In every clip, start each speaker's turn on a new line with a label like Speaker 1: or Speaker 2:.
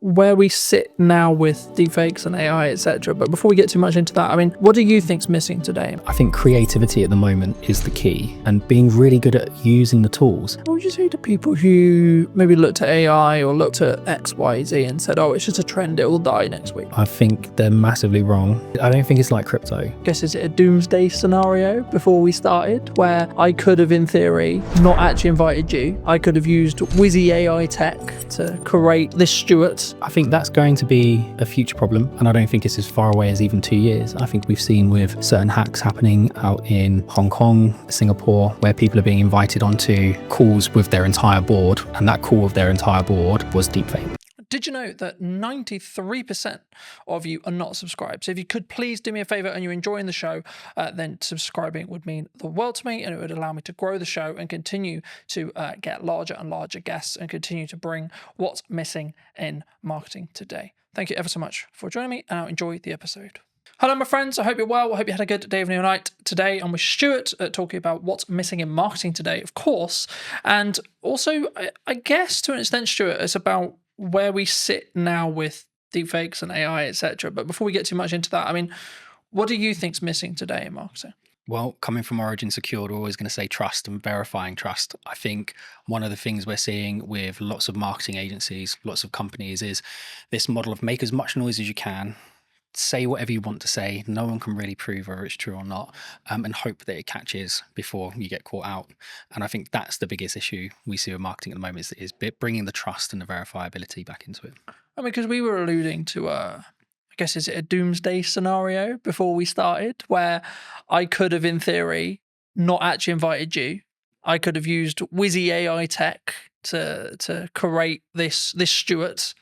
Speaker 1: where we sit now with deepfakes and AI, etc. But before we get too much into that, I mean, what do you think's missing today?
Speaker 2: I think creativity at the moment is the key, and being really good at using the tools.
Speaker 1: What would you say to people who maybe looked at AI or looked at X, Y, Z and said, oh, it's just a trend, it will die next week?
Speaker 2: I think they're massively wrong. I don't think it's like crypto.
Speaker 1: I guess, is it a doomsday scenario before we started where I could have, in theory, not actually invited you? I could have used whizzy AI tech to create this Stuart.
Speaker 2: I think that's going to be a future problem, and I don't think it's as far away as even 2 years. I think we've seen with certain hacks happening out in Hong Kong, Singapore, where people are being invited onto calls with their entire board, and that call with their entire board was deepfake.
Speaker 1: Did you know that 93% of you are not subscribed? So if you could please do me a favor and you're enjoying the show, then subscribing would mean the world to me, and it would allow me to grow the show and continue to get larger and larger guests and continue to bring what's missing in marketing today. Thank you ever so much for joining me, and I'll enjoy the episode. Hello, my friends. I hope you're well. I hope you had a good day, evening, or night. Today, I'm with Stuart talking about what's missing in marketing today, of course. And also, I guess to an extent, Stuart, it's about where we sit now with deepfakes and AI, etc. But before we get too much into that, I mean, what do you think's missing today in marketing?
Speaker 2: Well, coming from Origin Secured, we're always going to say trust and verifying trust. I think one of the things we're seeing with lots of marketing agencies, lots of companies, is this model of make as much noise as you can, say whatever you want to say, no one can really prove whether it's true or not, and hope that it catches before you get caught out. And I think that's the biggest issue we see with marketing at the moment, is bringing the trust and the verifiability back into it.
Speaker 1: I mean, because we were alluding to, I guess, is it a doomsday scenario before we started, where I could have, in theory, not actually invited you. I could have used whizzy AI tech to create this Stuart,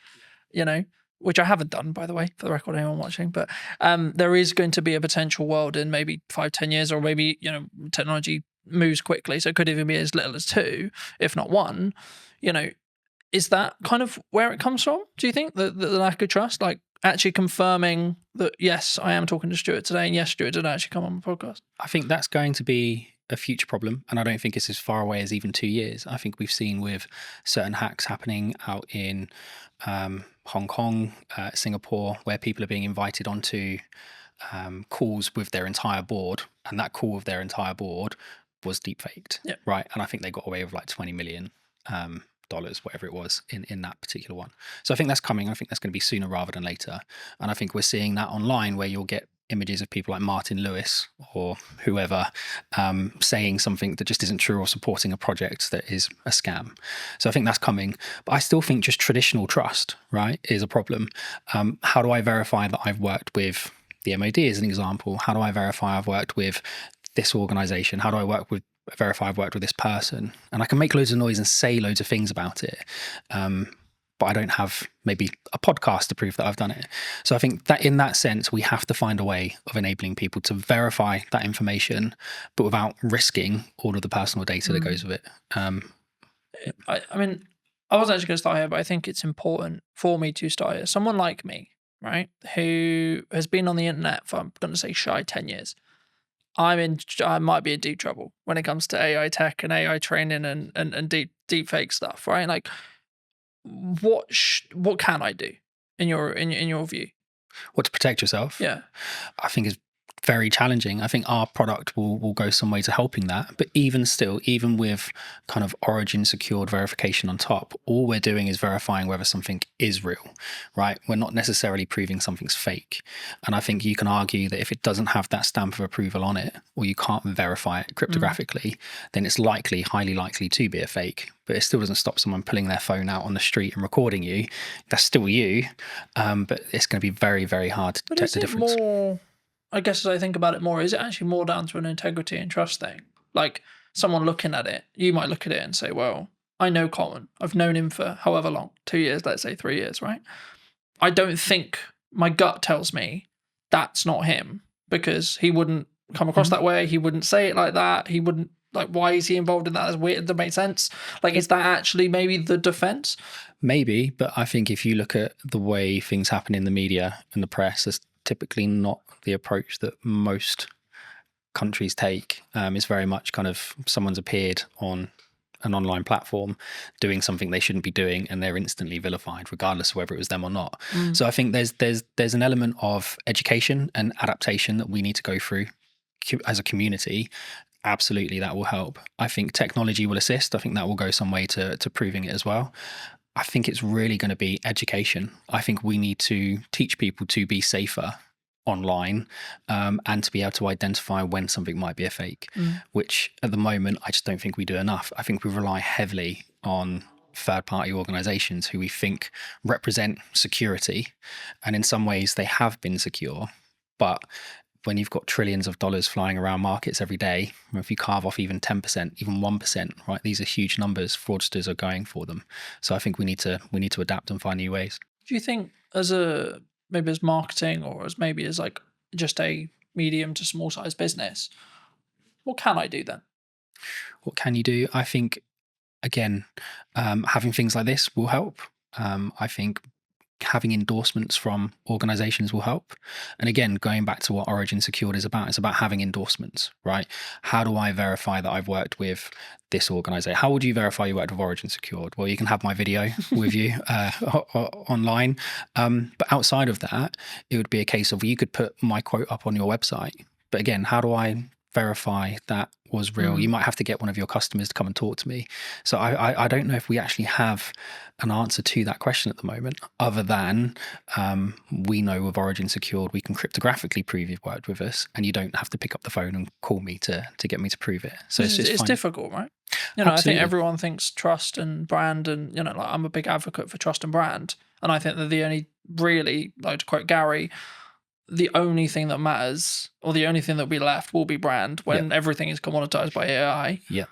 Speaker 1: you know, which I haven't done, by the way, for the record, anyone watching. But there is going to be a potential world in maybe 5-10 years, or maybe, you know, technology moves quickly, so it could even be as little as 2, if not 1. You know, is that kind of where it comes from? Do you think the lack of trust, like actually confirming that yes, I am talking to Stuart today, and yes, Stuart did actually come on the podcast?
Speaker 2: I think that's going to be a future problem, and I don't think it's as far away as even 2 years. I think we've seen with certain hacks happening out in Hong Kong, Singapore, where people are being invited onto calls with their entire board, and that call with their entire board was deepfaked, right? And I think they got away with like $20 million, whatever it was, in that particular one. So I think that's coming. I think that's going to be sooner rather than later. And I think we're seeing that online, where you'll get images of people like Martin Lewis or whoever saying something that just isn't true, or supporting a project that is a scam. So I think that's coming. But I still think just traditional trust, right, is a problem. How do I verify that I've worked with the MOD as an example? How do I verify I've worked with this organization? How do I verify I've worked with this person? And I can make loads of noise and say loads of things about it. But I don't have maybe a podcast to prove that I've done it. So I think that in that sense, we have to find a way of enabling people to verify that information, but without risking all of the personal data that goes with it.
Speaker 1: I mean, I was actually going to start here, but I think it's important for me to start here. Someone like me, right, who has been on the internet for, I'm going to say, shy 10 years. I might be in deep trouble when it comes to AI tech and AI training and deep fake stuff, right? Like, what can I do in your view?
Speaker 2: What, to protect yourself?
Speaker 1: Yeah,
Speaker 2: I think is very challenging. I think our product will go some way to helping that. But even still, even with kind of Origin secured verification on top, all we're doing is verifying whether something is real, right? We're not necessarily proving something's fake. And I think you can argue that if it doesn't have that stamp of approval on it, or you can't verify it cryptographically, then it's highly likely to be a fake. But it still doesn't stop someone pulling their phone out on the street and recording you. That's still you. But it's going to be very, very hard to detect the difference.
Speaker 1: More, I guess, as I think about it more, is it actually more down to an integrity and trust thing? Like, someone looking at it, you might look at it and say, well, I know Colin. I've known him for however long, 2 years, let's say 3 years, right? I don't think, my gut tells me that's not him, because he wouldn't come across that way. He wouldn't say it like that. He wouldn't, like, why is he involved in that? That's weird. That makes sense. Like, is that actually maybe the defense?
Speaker 2: Maybe, but I think if you look at the way things happen in the media and the press, there's typically not the approach that most countries take. It's very much kind of someone's appeared on an online platform doing something they shouldn't be doing, and they're instantly vilified, regardless of whether it was them or not. So I think there's an element of education and adaptation that we need to go through as a community. Absolutely, that will help. I think technology will assist. I think that will go some way to proving it as well. I think it's really going to be education. I think we need to teach people to be safer online, and to be able to identify when something might be a fake, which at the moment I just don't think we do enough. I think we rely heavily on third-party organizations who we think represent security, and in some ways they have been secure, but when you've got trillions of dollars flying around markets every day, if you carve off even 10%, even 1%, right, these are huge numbers. Fraudsters are going for them. So I think we need to adapt and find new ways.
Speaker 1: Do you think maybe as marketing, or as like just a medium to small size business, what can I do then?
Speaker 2: What can you do? I think, again, having things like this will help. I think having endorsements from organizations will help. And again, going back to what Origin Secured is about, it's about having endorsements, right? How do I verify that I've worked with this organization? How would you verify you worked with Origin Secured? Well, you can have my video with you online. But outside of that, it would be a case of you could put my quote up on your website. But again, how do I verify that was real? You might have to get one of your customers to come and talk to me. So I don't know if we actually have an answer to that question at the moment, other than we know with Origin Secured, we can cryptographically prove you've worked with us, and you don't have to pick up the phone and call me to get me to prove it. So
Speaker 1: it's difficult, right? I think everyone thinks trust and brand, and like, I'm a big advocate for trust and brand, and I think that the only really, like to quote Gary, the only thing that matters, or the only thing that will be left, will be brand when everything is commoditized by AI.
Speaker 2: Yeah.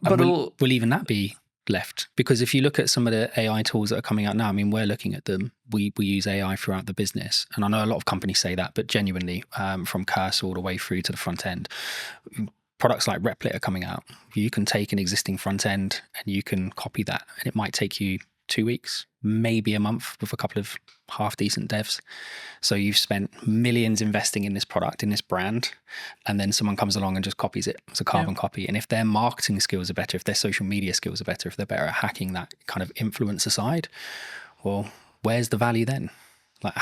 Speaker 1: But
Speaker 2: will even that be left? Because if you look at some of the AI tools that are coming out now, I mean, we're looking at them. We use AI throughout the business. And I know a lot of companies say that, but genuinely, from cursor all the way through to the front end, products like Replit are coming out. You can take an existing front end and you can copy that, and it might take you 2 weeks, maybe a month, with a couple of half decent devs. So you've spent millions investing in this product, in this brand, and then someone comes along and just copies it as a carbon copy. And if their marketing skills are better, if their social media skills are better, if they're better at hacking that kind of influencer side, well, where's the value then? Like,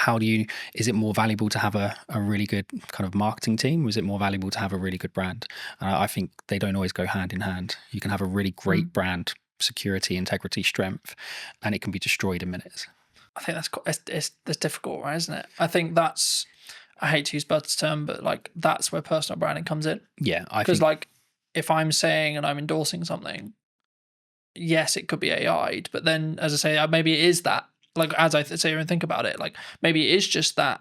Speaker 2: is it more valuable to have a really good kind of marketing team, or is it more valuable to have a really good brand? I think they don't always go hand in hand. You can have a really great brand, security, integrity, strength, and it can be destroyed in minutes.
Speaker 1: I think that's difficult, right? Isn't it? I think that's, I hate to use Bud's term, but like that's where personal branding comes in.
Speaker 2: Yeah,
Speaker 1: because like if I'm saying and I'm endorsing something, yes, it could be AI'd, but then as I say, maybe it is that. Like as I say and think about it, like maybe it is just that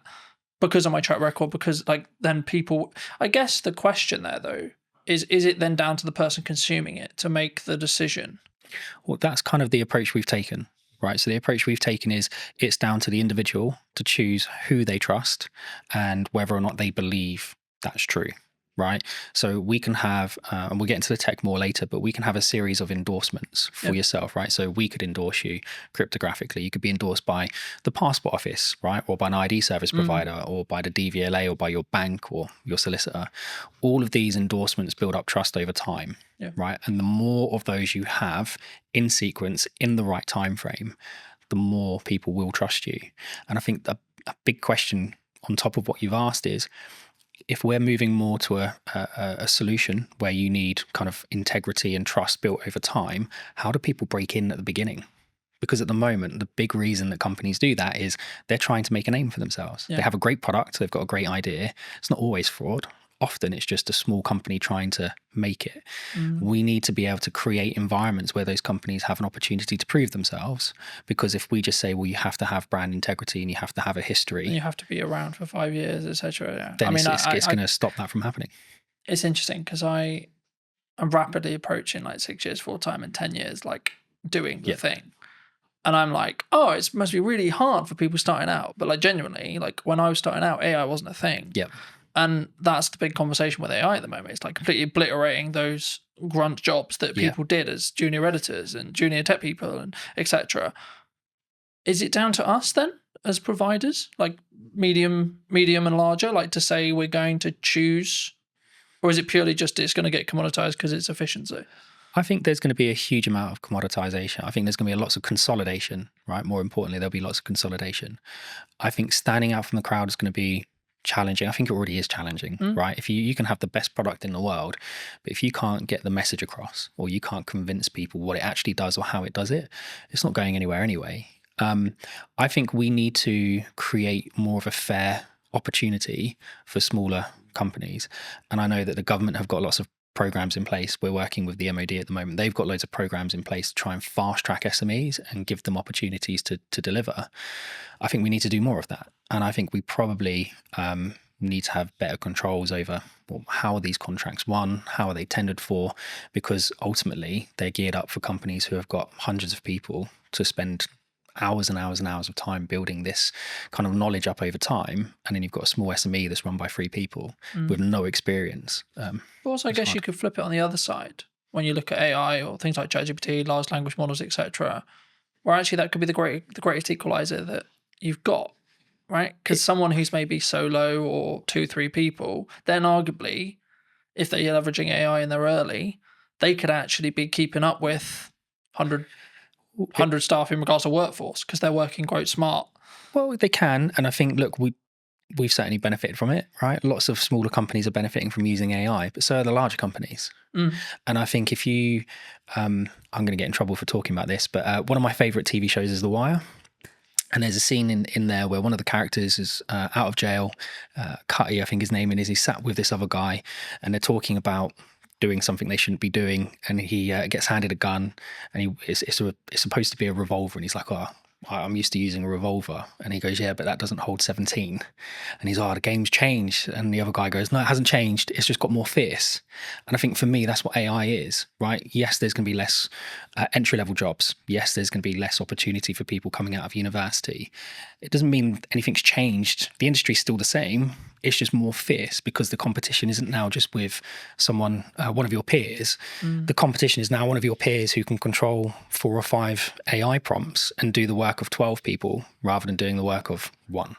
Speaker 1: because of my track record. Because like then people, I guess the question there though is it then down to the person consuming it to make the decision?
Speaker 2: Well, that's kind of the approach we've taken, right? So the approach we've taken is it's down to the individual to choose who they trust and whether or not they believe that's true, right? So we can have, and we'll get into the tech more later, but we can have a series of endorsements for yourself, right? So we could endorse you cryptographically. You could be endorsed by the passport office, right? Or by an ID service provider, or by the DVLA, or by your bank or your solicitor. All of these endorsements build up trust over time, right? And the more of those you have in sequence, in the right time frame, the more people will trust you. And I think a big question on top of what you've asked is, if we're moving more to a solution where you need kind of integrity and trust built over time, how do people break in at the beginning? Because at the moment, the big reason that companies do that is they're trying to make a name for themselves. They have a great product, they've got a great idea. It's not always fraud. Often it's just a small company trying to make it. We need to be able to create environments where those companies have an opportunity to prove themselves. Because if we just say, well, you have to have brand integrity and you have to have a history,
Speaker 1: and you have to be around for 5 years, etc.
Speaker 2: Then it's going to stop that from happening.
Speaker 1: It's interesting because I'm rapidly approaching like 6 years full time and 10 years like doing the thing. And I'm like, oh, it must be really hard for people starting out. But like genuinely, like when I was starting out, AI wasn't a thing. And that's the big conversation with AI at the moment. It's like completely obliterating those grunt jobs that people did as junior editors and junior tech people and etc. Is it down to us then as providers, like medium and larger, like to say we're going to choose, or is it purely just it's going to get commoditized because it's efficiency?
Speaker 2: I think there's going to be a huge amount of commoditization. I think there's going to be lots of consolidation, right? More importantly, there'll be lots of consolidation. I think standing out from the crowd is going to be challenging. I think it already is challenging, right? If you can have the best product in the world, but if you can't get the message across, or you can't convince people what it actually does or how it does it, it's not going anywhere anyway. I think we need to create more of a fair opportunity for smaller companies. And I know that the government have got lots of programs in place. We're working with the MOD at the moment. They've got loads of programs in place to try and fast track SMEs and give them opportunities to deliver. I think we need to do more of that. And I think we probably need to have better controls over, well, how are these contracts won? How are they tendered for? Because ultimately they're geared up for companies who have got hundreds of people to spend hours and hours and hours of time building this kind of knowledge up over time, and then you've got a small SME that's run by 3 people with no experience.
Speaker 1: But also, I guess you could flip it on the other side when you look at AI or things like ChatGPT, large language models, etc., where actually that could be the greatest equalizer that you've got, right? Because someone who's maybe solo or 2-3 people, then arguably, if they're leveraging AI and they're early, they could actually be keeping up with 100 staff in regards to workforce because they're working quite smart.
Speaker 2: Well, they can, and I think, look, we've certainly benefited from it, right? Lots of smaller companies are benefiting from using AI, but so are the larger companies. And I think if you, I'm going to get in trouble for talking about this, but one of my favorite TV shows is The Wire. And there's a scene in there where one of the characters is out of jail. Cutty, I think his name is. He's sat with this other guy, and they're talking about doing something they shouldn't be doing, and he gets handed a gun, and it's supposed to be a revolver, and he's like, oh, I'm used to using a revolver. And he goes, yeah, but that doesn't hold 17. And he's, oh, the game's changed. And the other guy goes, no, it hasn't changed. It's just got more fierce. And I think for me, that's what AI is, right? Yes, there's going to be less entry-level jobs. Yes, there's going to be less opportunity for people coming out of university. It doesn't mean anything's changed. The industry's still the same. It's just more fierce because the competition isn't now just with someone, one of your peers. The competition is now one of your peers who can control 4 or 5 AI prompts and do the work of 12 people rather than doing the work of 1.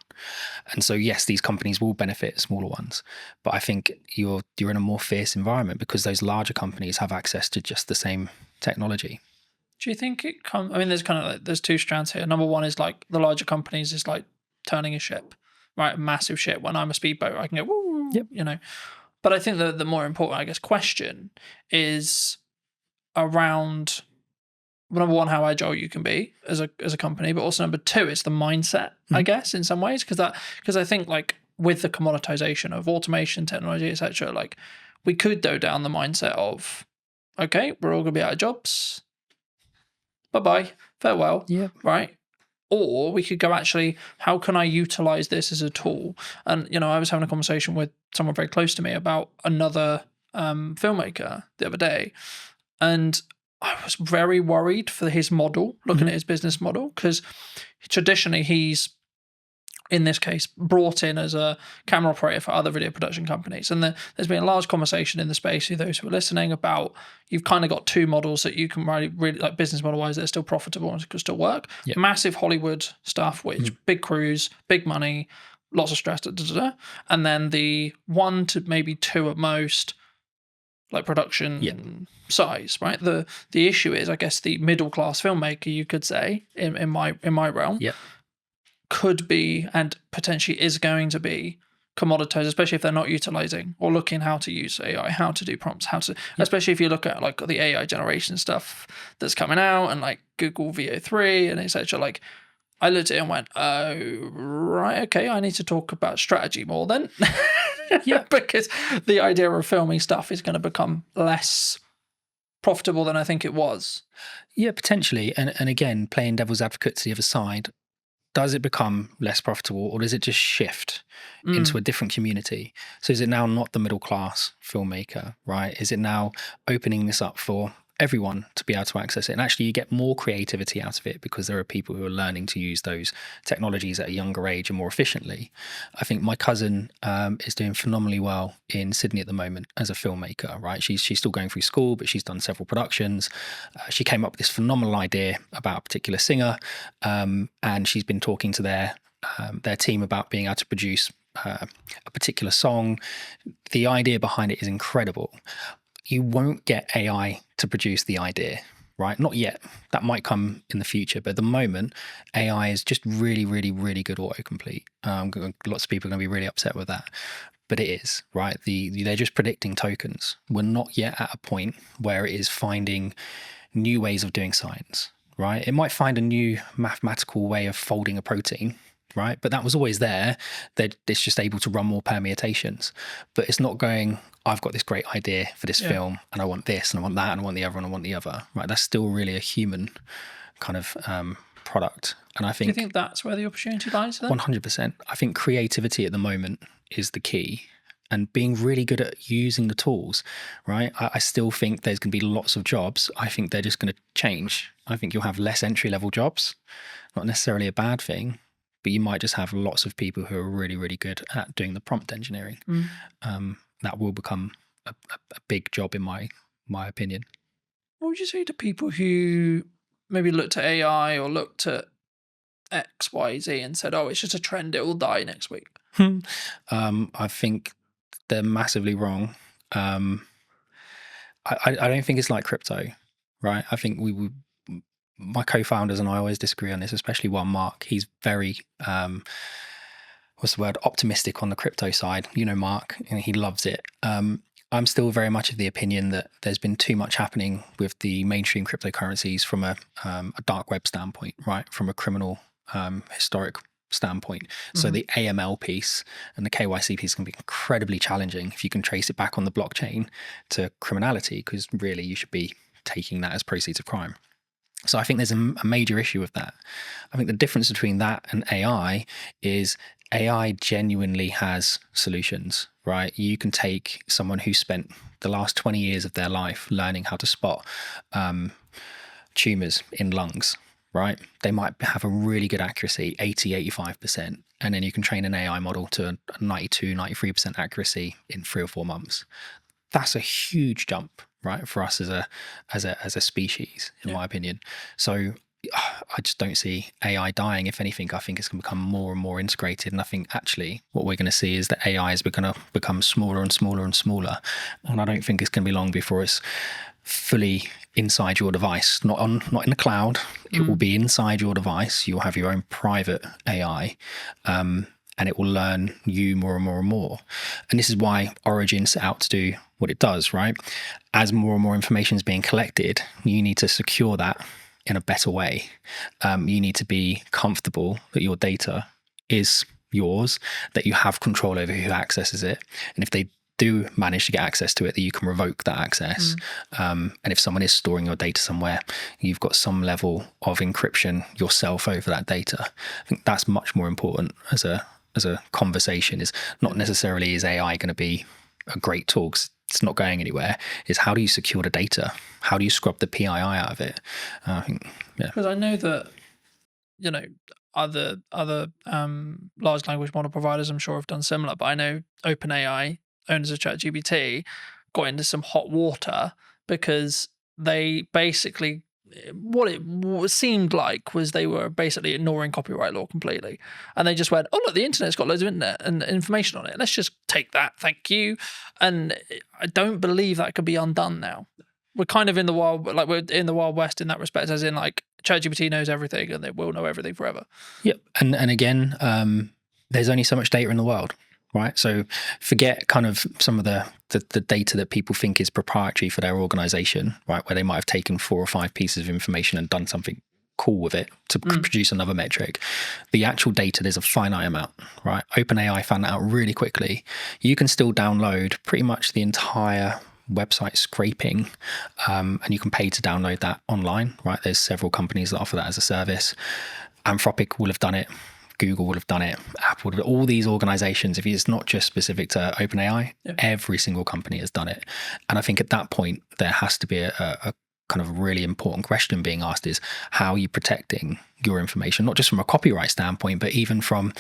Speaker 2: And so, yes, these companies will benefit smaller ones, but I think you're in a more fierce environment because those larger companies have access to just the same technology.
Speaker 1: Do you think it comes? I mean, there's kind of like, there's 2 strands here. Number one is like the larger companies is like turning a ship, right? A massive ship. When I'm a speedboat, I can go, woo,
Speaker 2: Yep.
Speaker 1: you know. But I think the more important, I guess, question is around, number one, how agile you can be as a company, but also number 2, it's the mindset, I guess, in some ways, because I think like with the commoditization of automation, technology, etc., like we could go down the mindset of, okay, we're all going to be out of jobs. Bye-bye, farewell, right? Or we could go, actually, how can I utilize this as a tool? And, you know, I was having a conversation with someone very close to me about another filmmaker the other day, and I was very worried for his model, looking at his business model, because traditionally he's, in this case, brought in as a camera operator for other video production companies. And there's been a large conversation in the space with those who are listening about, you've kind of got 2 models that you can really like business model-wise that are still profitable and can still work.
Speaker 2: Yep.
Speaker 1: Massive Hollywood stuff, which big crews, big money, lots of stress, and then the 1 to maybe 2 at most, like production size, right? The issue is, I guess, the middle class filmmaker, you could say, in my realm, could be and potentially is going to be commoditized, especially if they're not utilizing or looking how to use AI, how to do prompts, especially if you look at like the AI generation stuff that's coming out and like Google VO3 and etc. Like, I looked at it and went, oh, right, okay, I need to talk about strategy more then. Because the idea of filming stuff is going to become less profitable than I think it was.
Speaker 2: Yeah, potentially. And again, playing devil's advocate to the other side, does it become less profitable, or does it just shift into a different community? So is it now not the middle class filmmaker, right? Is it now opening this up for everyone to be able to access it? And actually you get more creativity out of it because there are people who are learning to use those technologies at a younger age and more efficiently. I think my cousin is doing phenomenally well in Sydney at the moment as a filmmaker, right? She's still going through school, but she's done several productions. She came up with this phenomenal idea about a particular singer, and she's been talking to their team about being able to produce a particular song. The idea behind it is incredible. you won't get AI to produce the idea, right? Not yet. That might come in the future, but at the moment, AI is just really, really, really good autocomplete. Lots of people are going to be really upset with that, but it is, right? They're just predicting tokens. We're not yet at a point where it is finding new ways of doing science, right? It might find a new mathematical way of folding a protein, right? But that was always there. That it's just able to run more permutations. But it's not going, I've got this great idea for this film, and I want this, and I want that, and I want the other, and I want the other, right? That's still really a human kind of product. And I think...
Speaker 1: Do you think that's where the opportunity lies then?
Speaker 2: 100%. I think creativity at the moment is the key. And being really good at using the tools, right? I still think there's going to be lots of jobs. I think they're just going to change. I think you'll have less entry-level jobs. Not necessarily a bad thing, but you might just have lots of people who are really, really good at doing the prompt engineering. That will become a big job in my opinion.
Speaker 1: What would you say to people who maybe looked at AI or looked at X, Y, Z and said, oh, it's just a trend, it will die next week?
Speaker 2: I think they're massively wrong. I don't think it's like crypto, right? I think my co-founders and I always disagree on this, especially one Mark. He's very optimistic on the crypto side. You know, Mark, and he loves it. I'm still very much of the opinion that there's been too much happening with the mainstream cryptocurrencies from a dark web standpoint, right? From a criminal historic standpoint. So the AML piece and the KYC piece can be incredibly challenging if you can trace it back on the blockchain to criminality, because really you should be taking that as proceeds of crime. So I think there's a major issue with that. I think the difference between that and AI is AI genuinely has solutions, right? You can take someone who spent the last 20 years of their life learning how to spot tumors in lungs, right? They might have a really good accuracy, 80, 85%. And then you can train an AI model to a 92, 93% accuracy in 3 or 4 months. That's a huge jump, right, for us as a species, in my opinion. So I just don't see AI dying. If anything, I think it's going to become more and more integrated. And I think actually what we're going to see is that AI is going to become smaller and smaller and smaller. And I don't think it's going to be long before it's fully inside your device, not in the cloud. It will be inside your device. You'll have your own private AI, and it will learn you more and more and more. And this is why Origin set out to do what it does, right? As more and more information is being collected, you need to secure that in a better way. You need to be comfortable that your data is yours, that you have control over who accesses it. And if they do manage to get access to it, that you can revoke that access. And if someone is storing your data somewhere, you've got some level of encryption yourself over that data. I think that's much more important as a conversation. Is not necessarily is AI going to be a great tool, 'cause it's not going anywhere. Is how do you secure the data? How do you scrub the PII out of it? I think,
Speaker 1: because I know that, you know, other large language model providers, I'm sure, have done similar. But I know OpenAI, owners of ChatGPT, got into some hot water because they basically, what it seemed like was they were basically ignoring copyright law completely. And they just went, oh, look, the internet's got loads of internet and information on it. Let's just take that. Thank you. And I don't believe that could be undone now. We're kind of in the wild, like we're in the Wild West in that respect, as in like ChatGPT knows everything and they will know everything forever.
Speaker 2: Yep. And again, there's only so much data in the world. Right. So forget kind of some of the data that people think is proprietary for their organization, right, where they might have taken 4 or 5 pieces of information and done something cool with it to produce another metric. The actual data, there's a finite amount, right? OpenAI found that out really quickly. You can still download pretty much the entire website scraping, and you can pay to download that online, right? There's several companies that offer that as a service. Anthropic will have done it. Google would have done it, Apple would have, all these organizations, if it's not just specific to OpenAI, every single company has done it. And I think at that point, there has to be a kind of really important question being asked is, how are you protecting your information? Not just from a copyright standpoint, but even from,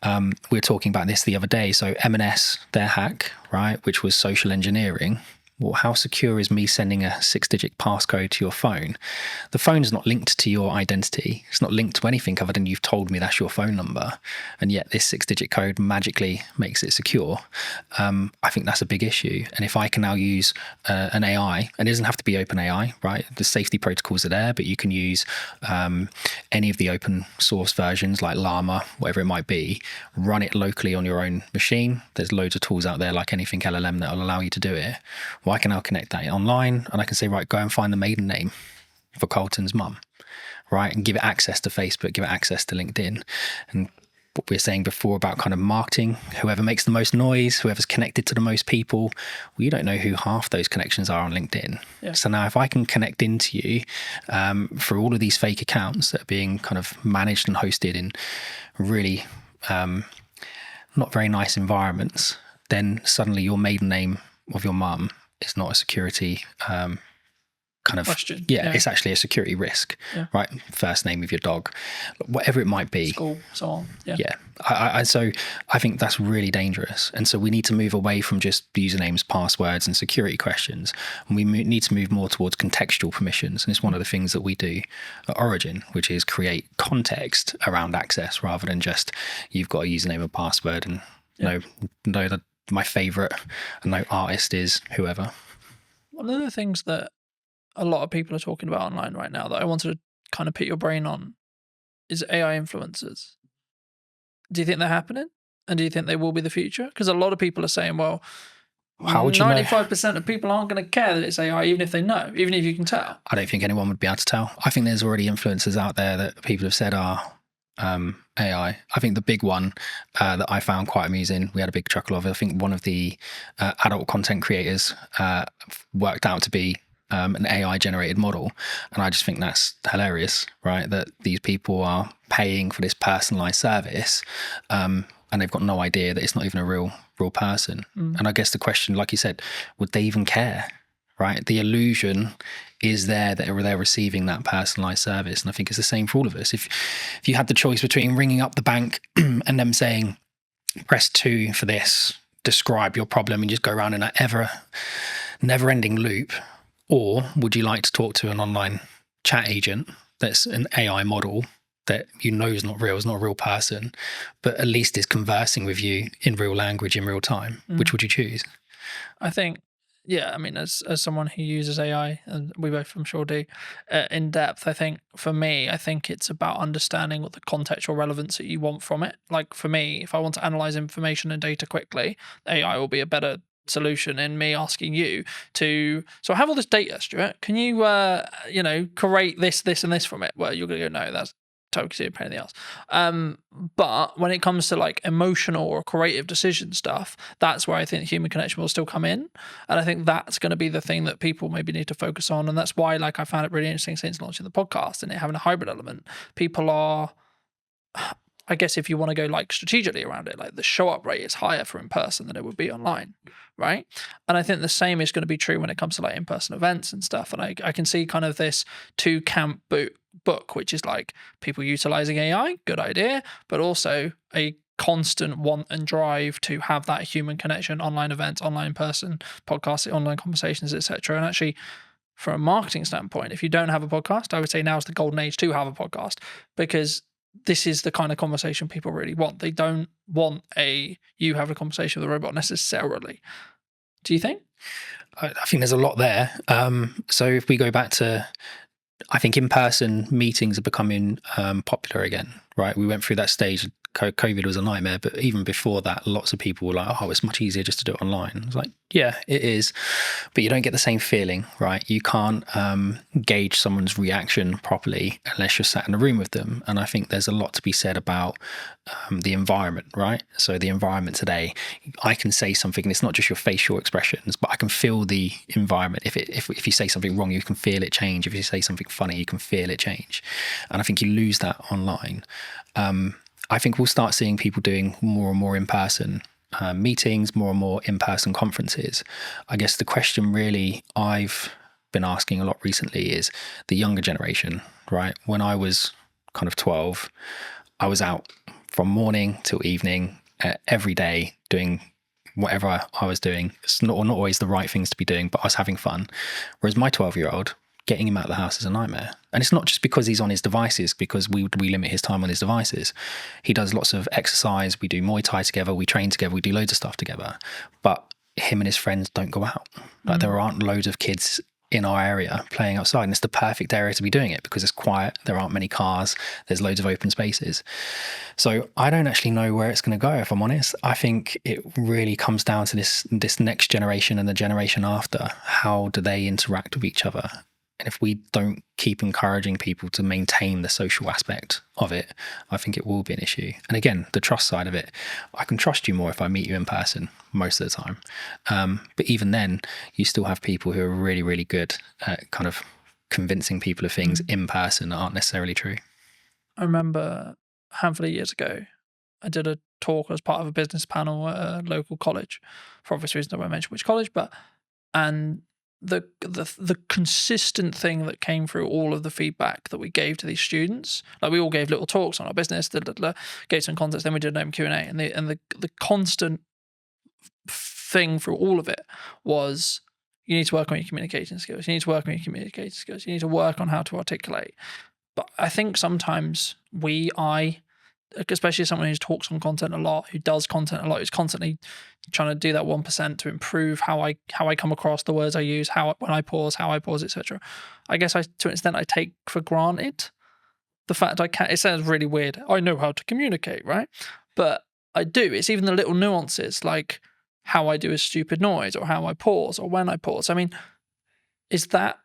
Speaker 2: we were talking about this the other day. So M&S, their hack, right, which was social engineering, well, how secure is me sending a 6-digit passcode to your phone? The phone's not linked to your identity. It's not linked to anything other than you've told me that's your phone number. And yet this 6-digit code magically makes it secure. I think that's a big issue. And if I can now use an AI, and it doesn't have to be open AI, right? The safety protocols are there, but you can use any of the open source versions like Llama, whatever it might be, run it locally on your own machine. There's loads of tools out there like anything LLM that will allow you to do it. Well, I can now connect that online and I can say, right, go and find the maiden name for Carlton's mum, right? And give it access to Facebook, give it access to LinkedIn. And what we were saying before about kind of marketing, whoever makes the most noise, whoever's connected to the most people, well, you don't know who half those connections are on LinkedIn. Yeah. So now if I can connect into you through all of these fake accounts that are being kind of managed and hosted in really not very nice environments, then suddenly your maiden name of your mum is not a security kind of
Speaker 1: question.
Speaker 2: Yeah, it's actually a security risk, right? First name of your dog, whatever it might be,
Speaker 1: school, so on.
Speaker 2: So I think that's really dangerous, and so we need to move away from just usernames, passwords, and security questions, and we need to move more towards contextual permissions. And it's one of the things that we do at Origin, which is create context around access rather than just you've got a username and password and know that my favorite artist is whoever.
Speaker 1: One of the things that a lot of people are talking about online right now that I wanted to kind of pick your brain on is AI influencers. Do you think they're happening? And do you think they will be the future? Because a lot of people are saying, well,
Speaker 2: how would you
Speaker 1: 95% of people aren't going to care that it's AI, even if they know, even if you can tell.
Speaker 2: I don't think anyone would be able to tell. I think there's already influencers out there that people have said are AI. I think the big one that I found quite amusing, we had a big chuckle of it. I think one of the adult content creators worked out to be an AI generated model. And I just think that's hilarious, right? That these people are paying for this personalized service and they've got no idea that it's not even a real person. And I guess the question, like you said, would they even care, right? The illusion is there that they're receiving that personalized service. And I think it's the same for all of us. If you had the choice between ringing up the bank and them saying, press 2 for this, describe your problem, and just go around in that never ending loop, or would you like to talk to an online chat agent that's an AI model that you know is not real, is not a real person, but at least is conversing with you in real language in real time? Which would you choose?
Speaker 1: I think, I mean, as someone who uses AI, and we both I'm sure do, in depth, I think for me, I think it's about understanding what the contextual relevance that you want from it. Like for me, if I want to analyze information and data quickly, AI will be a better solution in me asking you to, so I have all this data, Stuart, can you create this and this from it? Well, you're gonna go, no, that's totally a pain in the ass. But when it comes to like emotional or creative decision stuff, that's where I think human connection will still come in, and I think that's going to be the thing that people maybe need to focus on. And that's why, like, I found it really interesting since launching the podcast and it having a hybrid element. People are, I guess, if you want to go like strategically around it, like the show up rate is higher for in person than it would be online, right? And I think the same is going to be true when it comes to like in-person events and stuff. And I can see kind of this two camp book, which is like people utilizing AI, good idea, but also a constant want and drive to have that human connection, online events, online person, podcasts, online conversations, etc. And actually, from a marketing standpoint, if you don't have a podcast, I would say now is the golden age to have a podcast, because this is the kind of conversation people really want. They don't want you have a conversation with a robot necessarily. Do you think?
Speaker 2: I think there's a lot there. So if we go back to, I think in-person meetings are becoming popular again, right? We went through that stage. COVID was a nightmare, but even before that, lots of people were like, oh, it's much easier just to do it online. I was like, yeah, it is, but you don't get the same feeling, right? You can't gauge someone's reaction properly unless you're sat in a room with them. And I think there's a lot to be said about the environment, right? So the environment today, I can say something and it's not just your facial expressions, but I can feel the environment. If you say something wrong, you can feel it change. If you say something funny, you can feel it change. And I think you lose that online. I think we'll start seeing people doing more and more in-person meetings, more and more in-person conferences. I guess the question really I've been asking a lot recently is the younger generation, right? When I was kind of 12, I was out from morning till evening every day doing whatever I was doing. It's not always the right things to be doing, but I was having fun. Whereas my 12-year-old, getting him out of the house is a nightmare. And it's not just because he's on his devices, because we limit his time on his devices. He does lots of exercise. We do Muay Thai together. We train together. We do loads of stuff together. But him and his friends don't go out. Like there aren't loads of kids in our area playing outside, and it's the perfect area to be doing it because it's quiet, there aren't many cars, there's loads of open spaces. So I don't actually know where it's going to go, if I'm honest. I think it really comes down to this next generation and the generation after. How do they interact with each other? And if we don't keep encouraging people to maintain the social aspect of it, I think it will be an issue. And again, the trust side of it, I can trust you more if I meet you in person most of the time. But even then, you still have people who are really, really good at kind of convincing people of things in person that aren't necessarily true.
Speaker 1: I remember a handful of years ago, I did a talk as part of a business panel at a local college. For obvious reasons, I won't mention which college, and the consistent thing that came through all of the feedback that we gave to these students, like we all gave little talks on our business, gave some context, then we did an open Q&A, and the constant thing through all of it was, you need to work on your communication skills. You need to work on your communication skills. You need to work on how to articulate. But I think sometimes especially someone who talks on content a lot, who does content a lot, who's constantly trying to do that 1% to improve how I come across, the words I use, when I pause, etc. I guess to an extent I take for granted the fact I can't. It sounds really weird. I know how to communicate, right? But I do. It's even the little nuances, like how I do a stupid noise, or how I pause, or when I pause. I mean, is that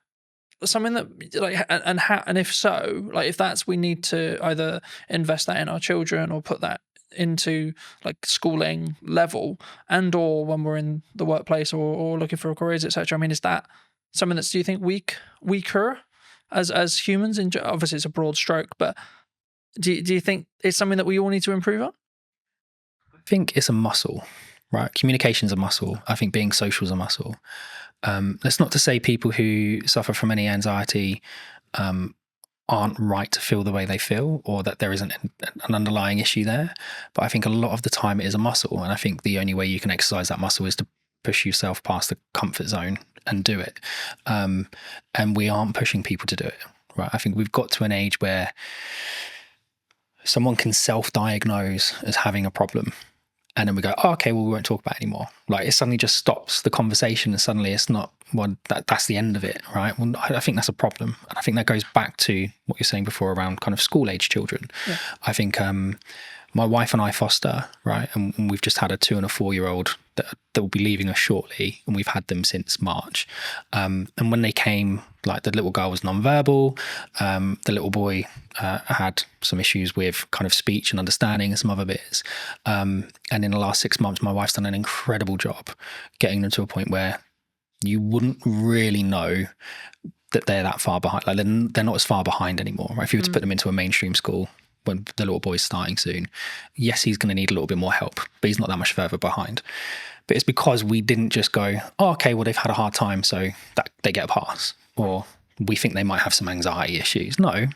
Speaker 1: something that, like, and if so, like, if that's, we need to either invest that in our children or put that into like schooling level, and or when we're in the workplace or looking for careers, etc. I mean, is that something that's, do you think, weaker as humans? Obviously it's a broad stroke, but do you think it's something that we all need to improve on?
Speaker 2: I think it's a muscle, right? Communication's a muscle. I think being social is a muscle. That's not to say people who suffer from any anxiety aren't right to feel the way they feel, or that there isn't an underlying issue there. But I think a lot of the time it is a muscle. And I think the only way you can exercise that muscle is to push yourself past the comfort zone and do it. And we aren't pushing people to do it, right? I think we've got to an age where someone can self-diagnose as having a problem, and then we go, oh, okay, well, we won't talk about it anymore. Like, it suddenly just stops the conversation, and suddenly it's not, well, that's the end of it, right? Well, I think that's a problem. And I think that goes back to what you're saying before around kind of school-age children. Yeah. I think my wife and I foster, right? And we've just had a 2 and a 4-year-old that will be leaving us shortly, and we've had them since March. And when they came, like, the little girl was nonverbal, the little boy had some issues with kind of speech and understanding and some other bits. And in the last 6 months, my wife's done an incredible job getting them to a point where you wouldn't really know that they're that far behind. Like, they're not as far behind anymore, right? If you were to put them into a mainstream school when the little boy's starting soon, yes, he's going to need a little bit more help, but he's not that much further behind. But it's because we didn't just go, oh, okay, well, they've had a hard time, so that they get a pass, or we think they might have some anxiety issues. No,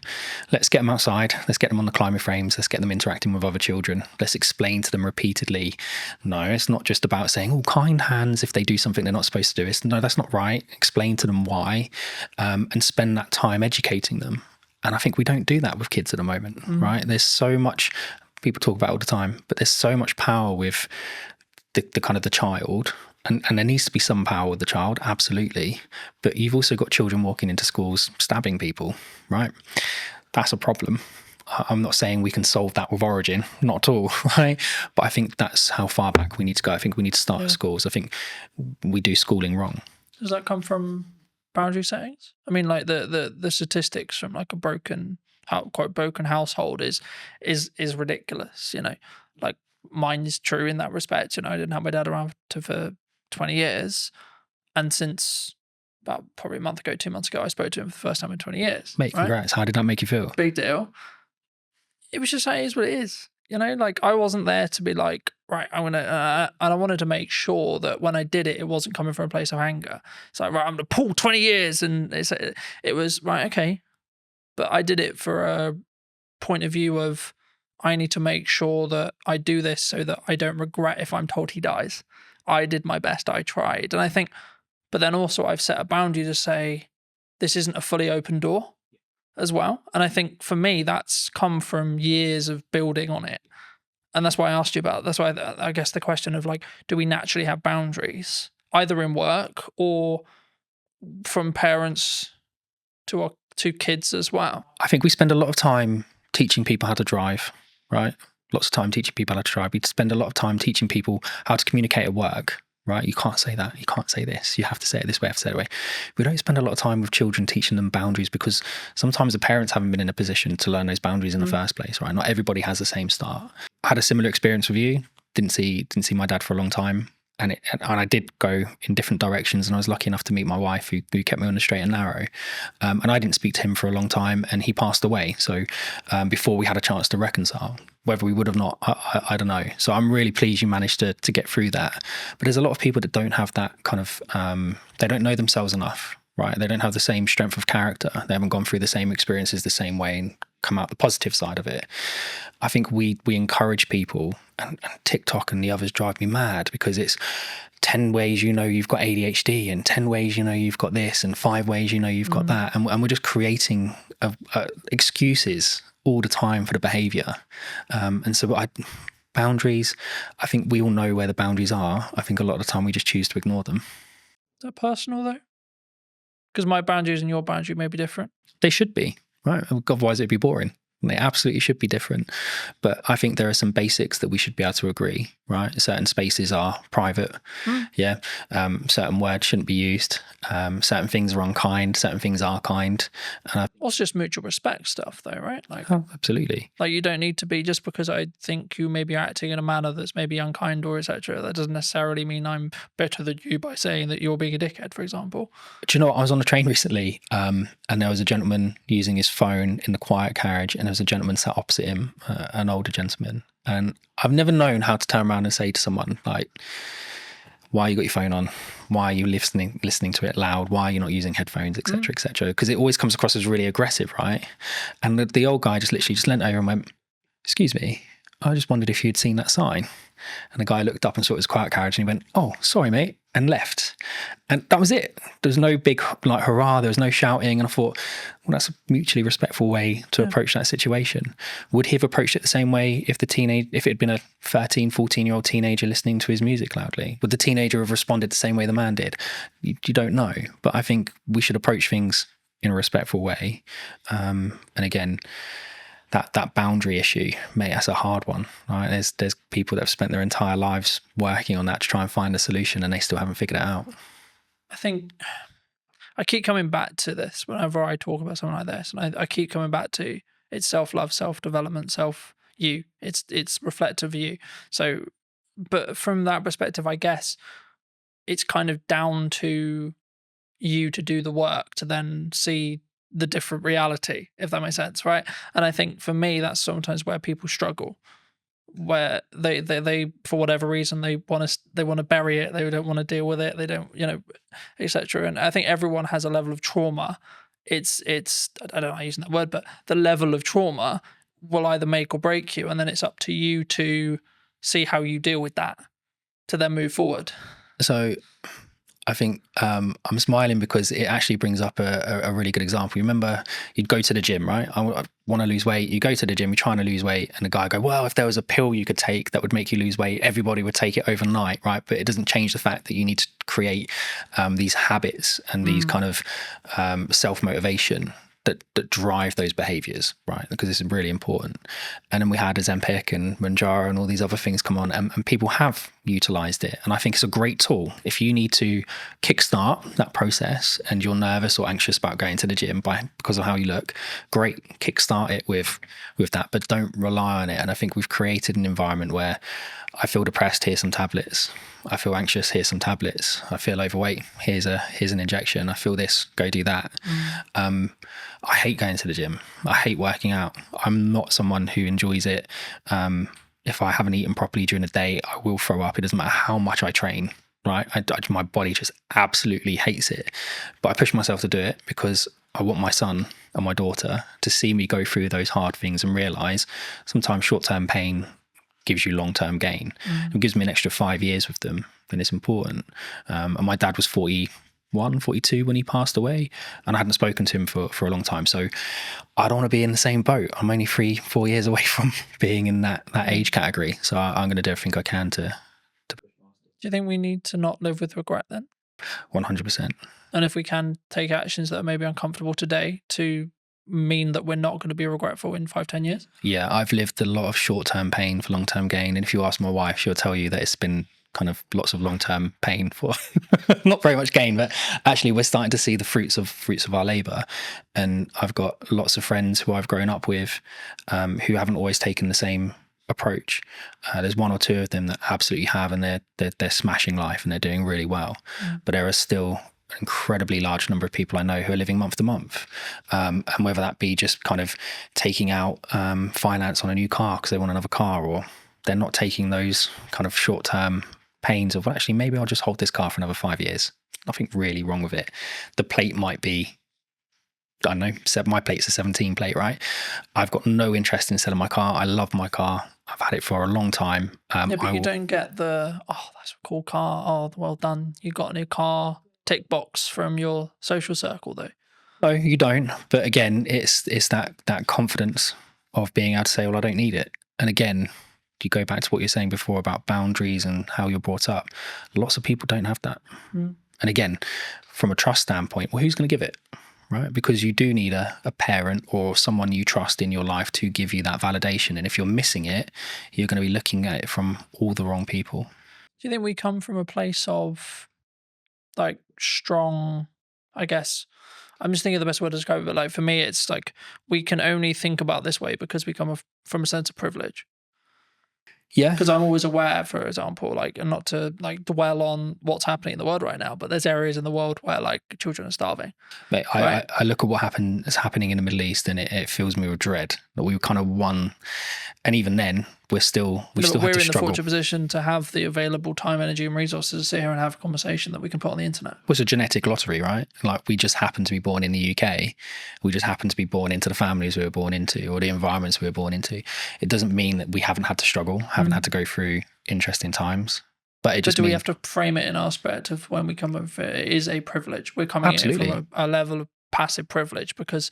Speaker 2: let's get them outside. Let's get them on the climber frames. Let's get them interacting with other children. Let's explain to them repeatedly. No, it's not just about saying, oh, kind hands if they do something they're not supposed to do. No, that's not right. Explain to them why, and spend that time educating them. And I think we don't do that with kids at the moment, right? There's so much, people talk about it all the time, but there's so much power with the kind of the child. And there needs to be some power with the child, absolutely. But you've also got children walking into schools stabbing people, right? That's a problem. I'm not saying we can solve that with Origin, not at all, right? But I think that's how far back we need to go. I think we need to start at schools. I think we do schooling wrong.
Speaker 1: Does that come from boundary settings? I mean, like the statistics from like a quote broken household is ridiculous, you know. Like, mine is true in that respect. You know, I didn't have my dad around for 20 years, and since about probably a month ago, 2 months ago, I spoke to him for the first time in 20 years.
Speaker 2: Mate, congrats. Right? How did that make you feel?
Speaker 1: Big deal. It was just like, it is what it is. You know, like, I wasn't there to be like, right, I'm gonna, and I wanted to make sure that when I did it, it wasn't coming from a place of anger. It's like, right, I'm gonna pull 20 years, and it was right, okay, but I did it for a point of view of, I need to make sure that I do this so that I don't regret if I'm told he dies. I did my best, I tried. And I think, but then also I've set a boundary to say, this isn't a fully open door as well. And I think for me, that's come from years of building on it. And that's why I asked you about, that's why I guess the question of like, do we naturally have boundaries, either in work or from parents to kids as well?
Speaker 2: I think we spend a lot of time teaching people how to drive, right? Lots of time teaching people how to drive. We spend a lot of time teaching people how to communicate at work, right? You can't say that. You can't say this. You have to say it this way. You have to say it that way. We don't spend a lot of time with children teaching them boundaries because sometimes the parents haven't been in a position to learn those boundaries in the first place, right? Not everybody has the same start. I had a similar experience with you. Didn't see my dad for a long time. And I did go in different directions, and I was lucky enough to meet my wife who kept me on the straight and narrow. And I didn't speak to him for a long time, and he passed away. So before we had a chance to reconcile, whether we would have not, I don't know. So I'm really pleased you managed to get through that. But there's a lot of people that don't have that kind of, they don't know themselves enough, right? They don't have the same strength of character. They haven't gone through the same experiences the same way and come out the positive side of it. I think we encourage people, and TikTok and the others drive me mad because it's 10 ways you know you've got ADHD and 10 ways you know you've got this and 5 ways you know you've got that. And we're just creating excuses all the time for the behavior. And so boundaries, I think we all know where the boundaries are. I think a lot of the time we just choose to ignore them.
Speaker 1: Is that personal though? Because my boundaries and your boundary may be different.
Speaker 2: They should be, right? Otherwise it'd be boring. They absolutely should be different. But I think there are some basics that we should be able to agree, right? Certain spaces are private. Yeah. Certain words shouldn't be used. Certain things are unkind. Certain things are kind.
Speaker 1: Well, it's just mutual respect stuff though, right? Like,
Speaker 2: absolutely.
Speaker 1: Like you don't need to be, just because I think you may be acting in a manner that's maybe unkind or etc. That doesn't necessarily mean I'm better than you by saying that you're being a dickhead, for example.
Speaker 2: Do you know what? I was on a train recently and there was a gentleman using his phone in the quiet carriage, and there was a gentleman sat opposite him, an older gentleman. And I've never known how to turn around and say to someone like, why you got your phone on? Why are you listening to it loud? Why are you not using headphones, etc., etc.? Because it always comes across as really aggressive, right? And the old guy just literally just leant over and went, "Excuse me, I just wondered if you'd seen that sign." And the guy looked up and saw his quiet carriage and he went, "Oh, sorry, mate," and left. And that was it. There was no big like hurrah. There was no shouting. And I thought, well, that's a mutually respectful way to approach that situation. Would he have approached it the same way if it had been a 13, 14-year-old teenager listening to his music loudly? Would the teenager have responded the same way the man did? You don't know. But I think we should approach things in a respectful way. And again, that boundary issue, mate, that's a hard one, right? There's people that have spent their entire lives working on that to try and find a solution, and they still haven't figured it out.
Speaker 1: I think I keep coming back to this whenever I talk about something like this, and I keep coming back to it's self-love, self-development, self-you. It's reflective of you. So, but from that perspective, I guess it's kind of down to you to do the work to then see the different reality, if that makes sense, right? And I think for me, that's sometimes where people struggle, where they for whatever reason they want to bury it, they don't want to deal with it, they don't, etc. And I think everyone has a level of trauma. It's I don't like using that word, but the level of trauma will either make or break you, and then it's up to you to see how you deal with that to then move forward.
Speaker 2: So I think I'm smiling because it actually brings up a really good example. You remember you'd go to the gym, right? I want to lose weight. You go to the gym, you're trying to lose weight, and the guy go, well, if there was a pill you could take that would make you lose weight, everybody would take it overnight, right? But it doesn't change the fact that you need to create these habits and these kind of self-motivation that drive those behaviors, right? Because this is really important. And then we had Ozempic and Manjaro and all these other things come on, and people have utilized it. And I think it's a great tool. If you need to kickstart that process and you're nervous or anxious about going to the gym because of how you look, great, kickstart it with that, but don't rely on it. And I think we've created an environment where I feel depressed, here's some tablets. I feel anxious, here's some tablets. I feel overweight, here's an injection. I feel this, go do that. I hate going to the gym. I hate working out. I'm not someone who enjoys it. If I haven't eaten properly during the day, I will throw up. It doesn't matter how much I train, right? My body just absolutely hates it. But I push myself to do it because I want my son and my daughter to see me go through those hard things and realize sometimes short-term pain gives you long-term gain. It gives me an extra 5 years with them, then it's important. And my dad was 41, 42 when he passed away, and I hadn't spoken to him for a long time. So I don't want to be in the same boat. I'm only 3-4 years away from being in that age category. So I'm going to do everything I can to.
Speaker 1: Do you think we need to not live with regret then?
Speaker 2: 100%.
Speaker 1: And if we can take actions that are maybe uncomfortable today to mean that we're not going to be regretful in 5-10 years?
Speaker 2: Yeah, I've lived a lot of short-term pain for long-term gain. And if you ask my wife, she'll tell you that it's been kind of lots of long-term pain for not very much gain, but actually we're starting to see the fruits of our labor. And I've got lots of friends who I've grown up with who haven't always taken the same approach. There's one or two of them that absolutely have, and they're smashing life and they're doing really well. But there are still an incredibly large number of people I know who are living month to month, and whether that be just kind of taking out finance on a new car because they want another car, or they're not taking those kind of short-term pains of, well, actually maybe I'll just hold this car for another 5 years. Nothing really wrong with it. The plate might be, I don't know, my plate's a 17 plate, right? I've got no interest in selling my car. I love my car. I've had it for a long time.
Speaker 1: Yeah, but you don't get the, oh, that's a cool car. Oh, well done. You got a new car. Tick box from your social circle, though.
Speaker 2: No, you don't. But again, it's that confidence of being able to say, well, I don't need it. And again, you go back to what you're saying before about boundaries and how you're brought up. Lots of people don't have that. And again, from a trust standpoint, well, who's going to give it? Right? Because you do need a parent or someone you trust in your life to give you that validation. And if you're missing it, you're going to be looking at it from all the wrong people.
Speaker 1: Do you think we come from a place of like strong, I guess, I'm just thinking of the best word to describe it, but like for me, it's like we can only think about this way because we come from a sense of privilege.
Speaker 2: Yeah.
Speaker 1: Because I'm always aware, for example, like, and not to like dwell on what's happening in the world right now, but there's areas in the world where like children are starving.
Speaker 2: Mate, right? I look at what is happening in the Middle East, and it fills me with dread that we kind of won. And even then, we're in the fortunate
Speaker 1: position to have the available time, energy, and resources to sit here and have a conversation that we can put on the internet.
Speaker 2: It was a genetic lottery, right? Like we just happen to be born in the UK. We just happen to be born into the families we were born into, or the environments we were born into. It doesn't mean that we haven't had to struggle, haven't had to go through interesting times. But
Speaker 1: we have to frame it in our perspective when we come over? It is a privilege. We're coming in from a level of passive privilege because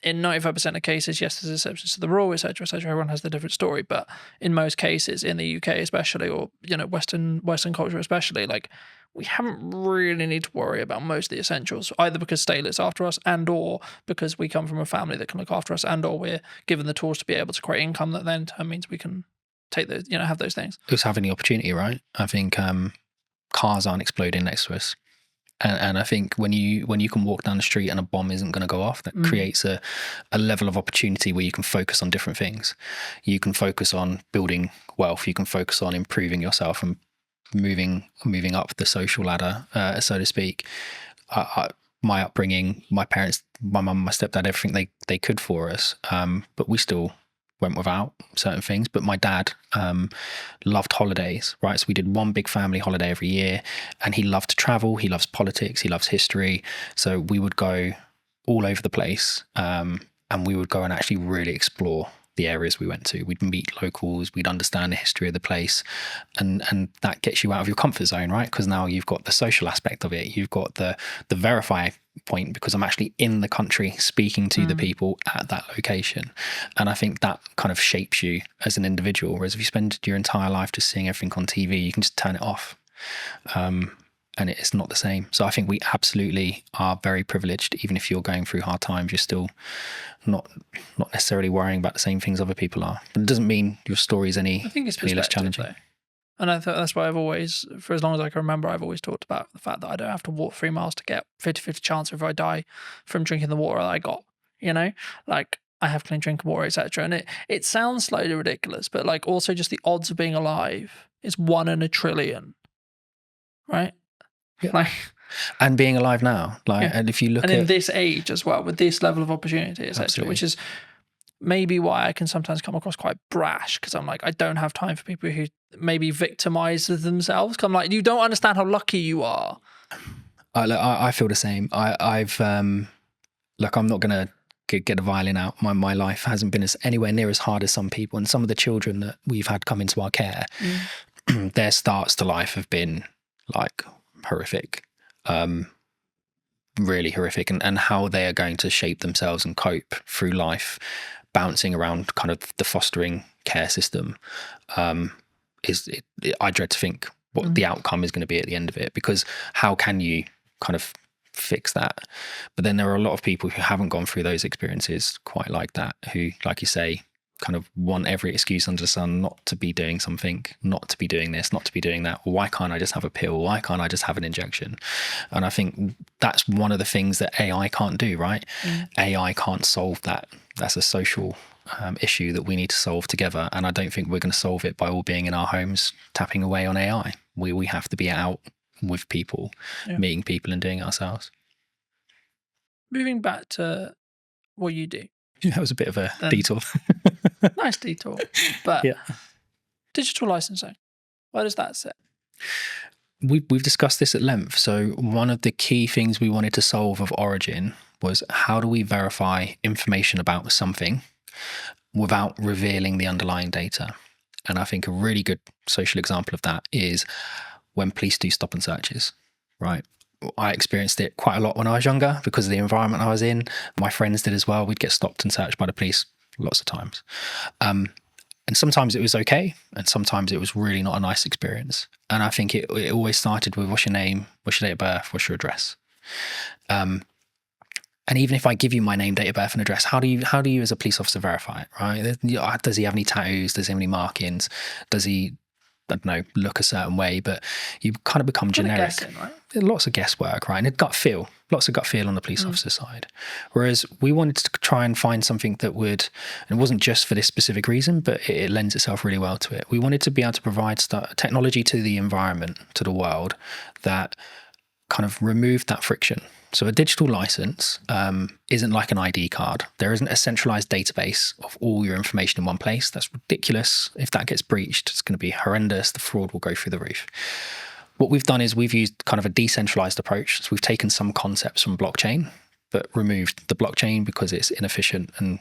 Speaker 1: in 95% of cases, yes, there's exceptions to the rule, etc., etc. Everyone has the different story, but in most cases, in the UK especially, or Western culture especially, like we haven't really need to worry about most of the essentials, either because state looks after us, and or because we come from a family that can look after us, and or we're given the tools to be able to create income that then in turn means we can take those, have those things.
Speaker 2: It's having the opportunity, right? I think cars aren't exploding next to us. And I think when you can walk down the street and a bomb isn't going to go off, that creates a level of opportunity where you can focus on different things. You can focus on building wealth. You can focus on improving yourself and moving up the social ladder, so to speak. My upbringing, my parents, my mum, my stepdad, everything they could for us, but we still went without certain things. But my dad loved holidays, right? So we did one big family holiday every year, and he loved to travel. He loves politics. He loves history. So we would go all over the place, and we would go and actually really explore the areas we went to. We'd meet locals. We'd understand the history of the place, and that gets you out of your comfort zone, right? Because now you've got the social aspect of it. You've got the verify point, because I'm actually in the country speaking to the people at that location. And I think that kind of shapes you as an individual. Whereas if you spend your entire life just seeing everything on TV, you can just turn it off. And it's not the same. So I think we absolutely are very privileged. Even if you're going through hard times, you're still not necessarily worrying about the same things other people are. But it doesn't mean your story is any less challenging. Though.
Speaker 1: And I thought that's why I've always, for as long as I can remember, I've always talked about the fact that I don't have to walk 3 miles to get 50-50 chance if I die from drinking the water that I got, like I have clean drinking water, etc. And it sounds slightly ridiculous, but like also just the odds of being alive is 1 in a trillion, right?
Speaker 2: Yeah.
Speaker 1: Like,
Speaker 2: and being alive now, and if you look
Speaker 1: in this age as well, with this level of opportunity, etc., which is maybe why I can sometimes come across quite brash, because I'm like, I don't have time for people who maybe victimize themselves. I'm like, you don't understand how lucky you are.
Speaker 2: I feel the same. I've look, I'm not gonna get a violin out. My life hasn't been anywhere near as hard as some people. And some of the children that we've had come into our care, their starts to life have been like horrific, really horrific, and how they are going to shape themselves and cope through life, bouncing around kind of the fostering care system, I dread to think what the outcome is going to be at the end of it, because how can you kind of fix that? But then there are a lot of people who haven't gone through those experiences quite like that, who, like you say, kind of want every excuse under the sun not to be doing something, not to be doing this, not to be doing that. Why can't I just have a pill? Why can't I just have an injection? And I think that's one of the things that AI can't do, right? AI can't solve that. That's a social issue that we need to solve together. And I don't think we're going to solve it by all being in our homes tapping away on AI. We have to be out with people, meeting people and doing it ourselves.
Speaker 1: Moving back to what you do.
Speaker 2: That was a bit of a detour.
Speaker 1: Nice detour. But digital licensing, where does that sit?
Speaker 2: We've discussed this at length. So one of the key things we wanted to solve of origin was, how do we verify information about something without revealing the underlying data? And I think a really good social example of that is when police do stop and searches, right? I experienced it quite a lot when I was younger because of the environment I was in. My friends did as well. We'd get stopped and searched by the police lots of times. And sometimes it was okay, and sometimes it was really not a nice experience. And I think it always started with, what's your name, what's your date of birth, what's your address? And even if I give you my name, date of birth and address, how do you as a police officer verify it, right? Does he have any tattoos? Does he have any markings? Does he, I don't know, look a certain way? But you kind of become generic.
Speaker 1: Guessing, right?
Speaker 2: Lots of guesswork, right? And lots of gut feel on the police officer side. Whereas we wanted to try and find something that would, and it wasn't just for this specific reason, but it lends itself really well to it. We wanted to be able to provide technology to the environment, to the world, that kind of removed that friction. So a digital license isn't like an ID card. There isn't a centralized database of all your information in one place. That's ridiculous. If that gets breached, it's going to be horrendous. The fraud will go through the roof. What we've done is we've used kind of a decentralized approach. So we've taken some concepts from blockchain, but removed the blockchain because it's inefficient and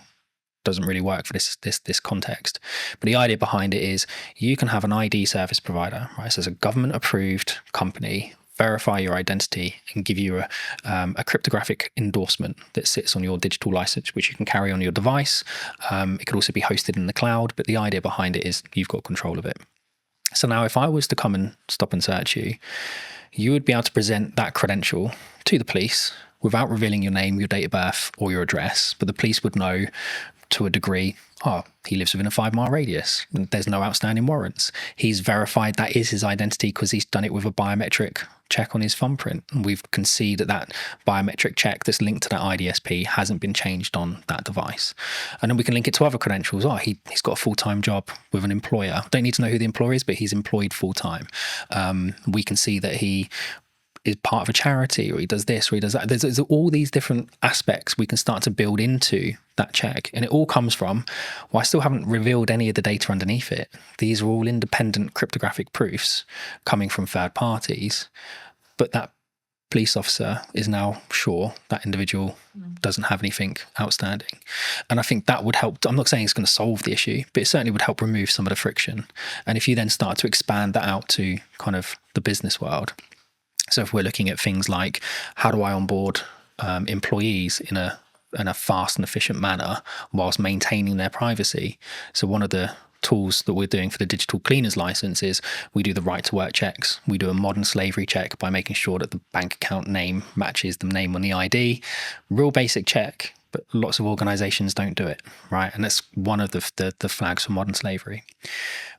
Speaker 2: doesn't really work for this context. But the idea behind it is, you can have an ID service provider, right? So it's a government approved company, verify your identity and give you a cryptographic endorsement that sits on your digital license, which you can carry on your device. It could also be hosted in the cloud, but the idea behind it is you've got control of it. So now if I was to come and stop and search you, you would be able to present that credential to the police without revealing your name, your date of birth or your address, but the police would know to a degree, he lives within a 5-mile radius. There's no outstanding warrants. He's verified that is his identity because he's done it with a biometric check on his thumbprint. And we can see that biometric check that's linked to that IDSP hasn't been changed on that device. And then we can link it to other credentials. He's got a full-time job with an employer. Don't need to know who the employer is, but he's employed full-time. We can see that he is part of a charity, or he does this, or he does that. There's all these different aspects we can start to build into that check. And it all comes from, I still haven't revealed any of the data underneath it. These are all independent cryptographic proofs coming from third parties. But that police officer is now sure that individual doesn't have anything outstanding. And I think that would help. I'm not saying it's going to solve the issue, but it certainly would help remove some of the friction. And if you then start to expand that out to kind of the business world, so if we're looking at things like, how do I onboard employees in a fast and efficient manner whilst maintaining their privacy? So one of the tools that we're doing for the digital cleaners license is we do the right to work checks. We do a modern slavery check by making sure that the bank account name matches the name on the ID. Real basic check, but lots of organizations don't do it, right? And that's one of the flags for modern slavery.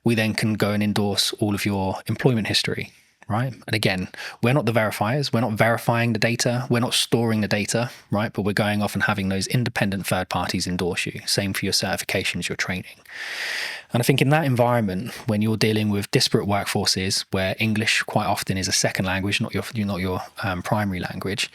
Speaker 2: We then can go and endorse all of your employment history, right? And again, we're not the verifiers. We're not verifying the data. We're not storing the data, right? But we're going off and having those independent third parties endorse you. Same for your certifications, your training. And I think in that environment, when you're dealing with disparate workforces where English quite often is a second language, not your primary language,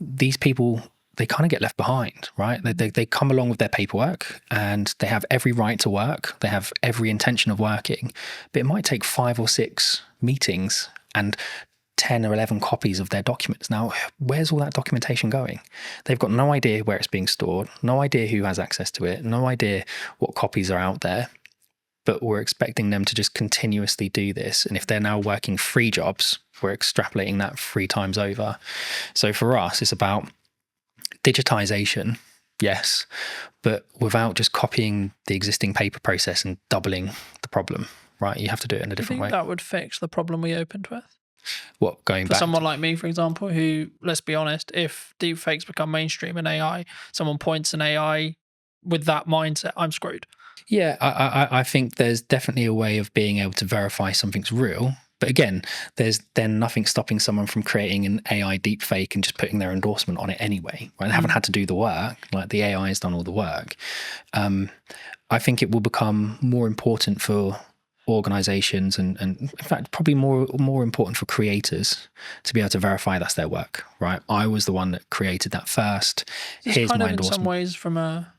Speaker 2: these people, they kind of get left behind, right? They come along with their paperwork and they have every right to work. They have every intention of working, but it might take 5 or 6 meetings and 10 or 11 copies of their documents. Now, where's all that documentation going? They've got no idea where it's being stored, no idea who has access to it, no idea what copies are out there. But we're expecting them to just continuously do this. And if they're now working 3 jobs, we're extrapolating that 3 times over. So for us, it's about digitization, yes, but without just copying the existing paper process and doubling the problem, right? You have to do it in a different way.
Speaker 1: That would fix the problem we opened with?
Speaker 2: What, going
Speaker 1: For
Speaker 2: back?
Speaker 1: someone like me, for example, who, let's be honest, if deepfakes become mainstream in AI, someone points an AI with that mindset, I'm screwed.
Speaker 2: Yeah, I think there's definitely a way of being able to verify something's real. But again, there's then nothing stopping someone from creating an AI deepfake and just putting their endorsement on it anyway. Right? They haven't had to do the work. Like, the AI has done all the work. I think it will become more important for organizations and in fact probably more important for creators to be able to verify that's their work, right? I was the one that created that first. Here's
Speaker 1: kind
Speaker 2: my
Speaker 1: of in
Speaker 2: endorsement.
Speaker 1: some ways from a,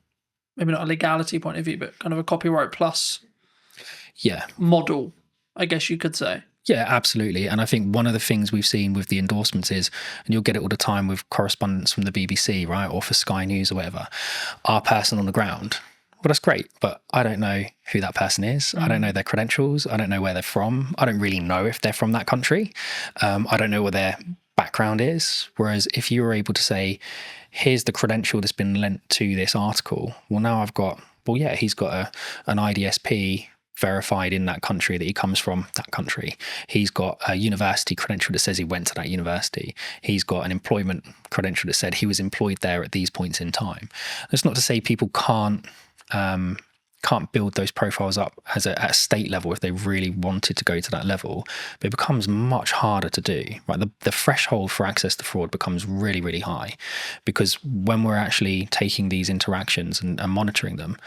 Speaker 1: maybe not a legality point of view, but kind of a copyright plus model, I guess you could say.
Speaker 2: Yeah, absolutely. And I think one of the things we've seen with the endorsements is, and you'll get it all the time with correspondence from the BBC, right, or for Sky News or whatever, our person on the ground. Well, that's great, but I don't know who that person is. I don't know their credentials. I don't know where they're from. I don't really know if they're from that country. I don't know what their background is. Whereas if you were able to say, here's the credential that's been lent to this article, well, now I've got, well, yeah, he's got an IDSP verified in that country that he comes from that country. He's got a university credential that says he went to that university. He's got an employment credential that said he was employed there at these points in time. That's not to say people can't build those profiles up at a state level if they really wanted to go to that level, but it becomes much harder to do, right? The threshold for access to fraud becomes really, really high, because when we're actually taking these interactions and monitoring them,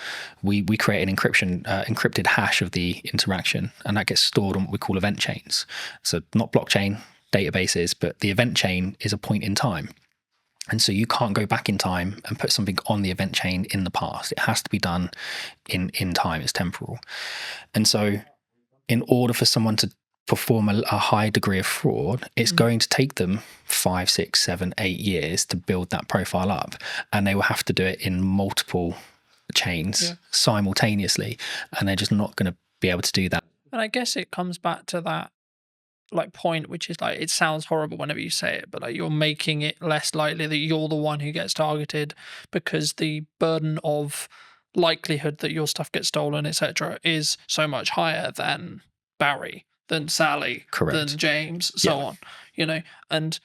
Speaker 2: we create an encrypted hash of the interaction, and that gets stored on what we call event chains. So not blockchain databases, but the event chain is a point in time. And so you can't go back in time and put something on the event chain in the past. It has to be done in time. It's temporal. And so in order for someone to perform a high degree of fraud, it's going to take them 5, 6, 7, 8 years to build that profile up. And they will have to do it in multiple chains simultaneously. And they're just not going to be able to do that.
Speaker 1: And I guess it comes back to that point, which is like, it sounds horrible whenever you say it, but like, you're making it less likely that you're the one who gets targeted, because the burden of likelihood that your stuff gets stolen, etc., is so much higher than Barry, than Sally, than James, so on, and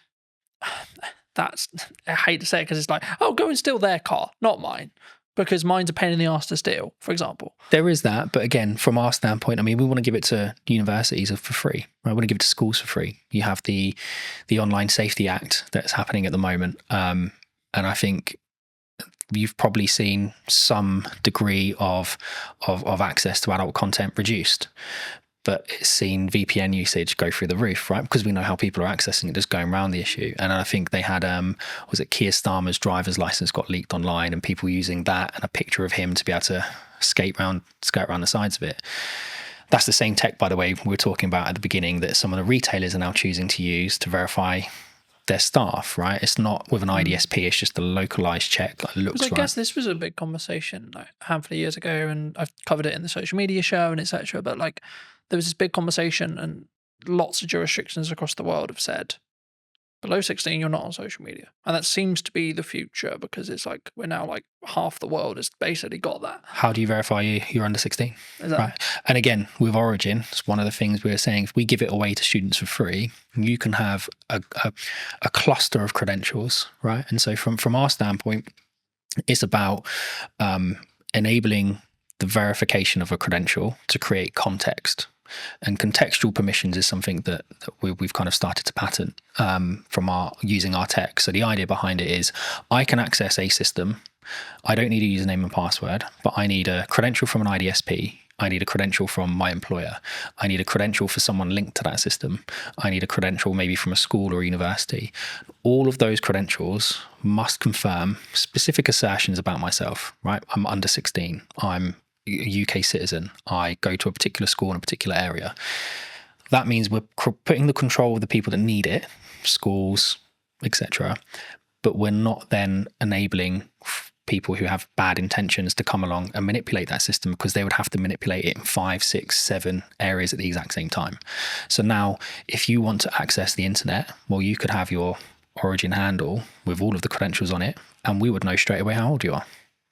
Speaker 1: that's, I hate to say it because it's like, oh, go and steal their car, not mine, because mine's a pain in the ass to steal, for example.
Speaker 2: There is that, but again, from our standpoint, I mean, we want to give it to universities for free. Right? We want to give it to schools for free. You have the Online Safety Act that's happening at the moment, and I think you've probably seen some degree of access to adult content reduced. But it's seen VPN usage go through the roof, right? Because we know how people are accessing it, just going around the issue. And I think they had, was it Keir Starmer's driver's license got leaked online, and people using that and a picture of him to be able to skirt around the sides of it. That's the same tech, by the way, we were talking about at the beginning, that some of the retailers are now choosing to use to verify their staff, right? It's not with an IDSP, it's just a localized check that looks right.
Speaker 1: I guess this was a big conversation like a handful of years ago, and I've covered it in the social media show and etc. But like, there was this big conversation, and lots of jurisdictions across the world have said, below 16, you're not on social media. And that seems to be the future, because it's like, we're now like, half the world has basically got that.
Speaker 2: How do you verify you're under 16?
Speaker 1: Exactly.
Speaker 2: Right. And again, with Origin, it's one of the things we were saying, if we give it away to students for free, you can have a cluster of credentials, right? And so from our standpoint, it's about enabling the verification of a credential to create context. And contextual permissions is something that we've kind of started to patent from using our tech. So the idea behind it is, I can access a system. I don't need a username and password, but I need a credential from an IDSP. I need a credential from my employer. I need a credential for someone linked to that system. I need a credential maybe from a school or a university. All of those credentials must confirm specific assertions about myself, right? I'm under 16. I'm a UK citizen. I go to a particular school in a particular area. that means we're putting the control of the people that need it, schools, etc. But we're not then enabling people who have bad intentions to come along and manipulate that system, because they would have to manipulate it in 5, 6, 7 areas at the exact same time. So now if you want to access the internet, well, you could have your Origin handle with all of the credentials on it, and we would know straight away how old you are,